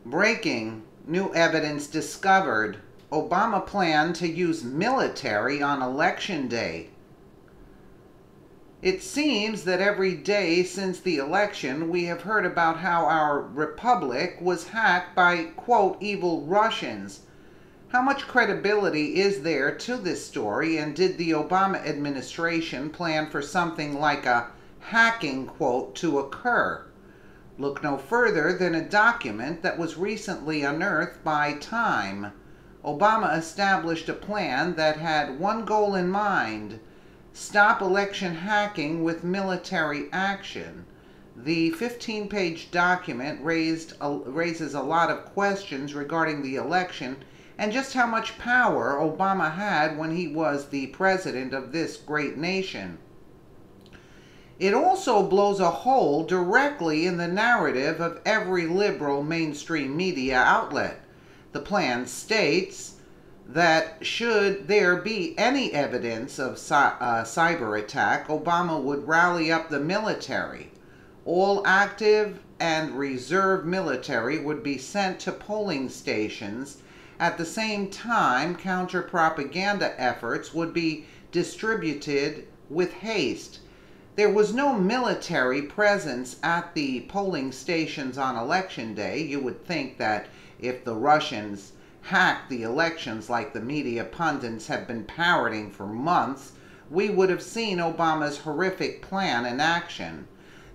Breaking: new evidence discovered. Obama planned to use military on election day. It seems that every day since the election we have heard about how our republic was hacked by, quote, evil Russians. How much credibility is there to this story, and did the Obama administration plan for something like a hacking, quote, to occur? Look no further than a document that was recently unearthed by Time. Obama established a plan that had one goal in mind: stop election hacking with military action. The 15-page document raises a lot of questions regarding the election and just how much power Obama had when he was the president of this great nation. It also blows a hole directly in the narrative of every liberal mainstream media outlet. The plan states that should there be any evidence of cyber attack, Obama would rally up the military. All active and reserve military would be sent to polling stations. At the same time, counter-propaganda efforts would be distributed with haste. There was no military presence at the polling stations on election day. You would think that if the Russians hacked the elections like the media pundits have been parroting for months, we would have seen Obama's horrific plan in action.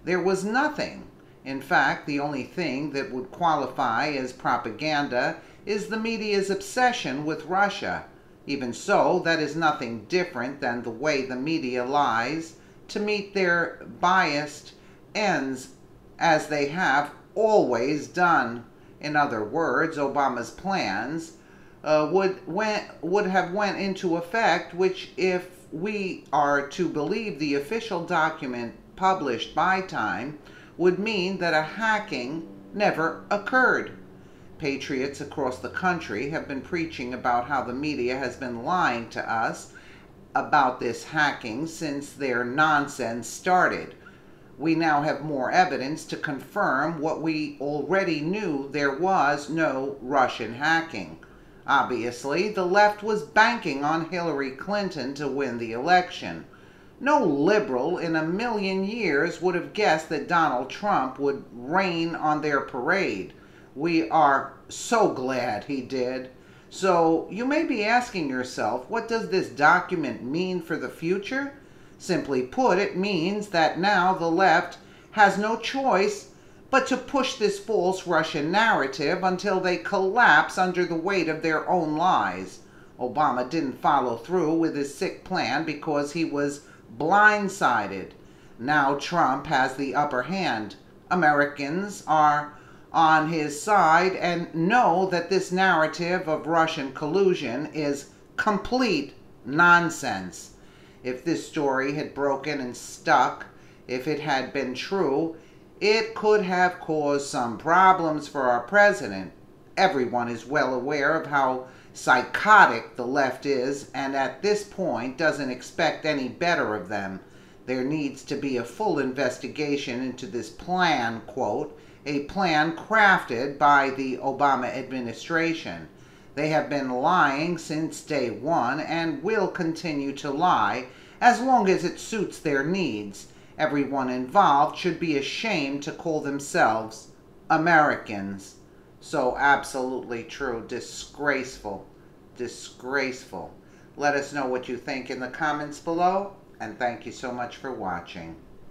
There was nothing. In fact, the only thing that would qualify as propaganda is the media's obsession with Russia. Even so, that is nothing different than the way the media lies to meet their biased ends, as they have always done. In other words, Obama's plans would have went into effect, which, if we are to believe the official document published by Time, would mean that a hacking never occurred. Patriots across the country have been preaching about how the media has been lying to us about this hacking since their nonsense started. We now have more evidence to confirm what we already knew: there was no Russian hacking. Obviously, the left was banking on Hillary Clinton to win the election. No liberal in a million years would have guessed that Donald Trump would rain on their parade. We are so glad he did. So you may be asking yourself, what does this document mean for the future? Simply put, it means that now the left has no choice but to push this false Russian narrative until they collapse under the weight of their own lies. Obama didn't follow through with his sick plan because he was blindsided. Now Trump has the upper hand. Americans are on his side and know that this narrative of Russian collusion is complete nonsense. If this story had broken and stuck, if it had been true, it could have caused some problems for our president. Everyone is well aware of how psychotic the left is, and at this point doesn't expect any better of them. There needs to be a full investigation into this plan, quote, a plan crafted by the Obama administration. They have been lying since day one and will continue to lie as long as it suits their needs. Everyone involved should be ashamed to call themselves Americans. So absolutely true. Disgraceful. Disgraceful. Let us know what you think in the comments below, and thank you so much for watching.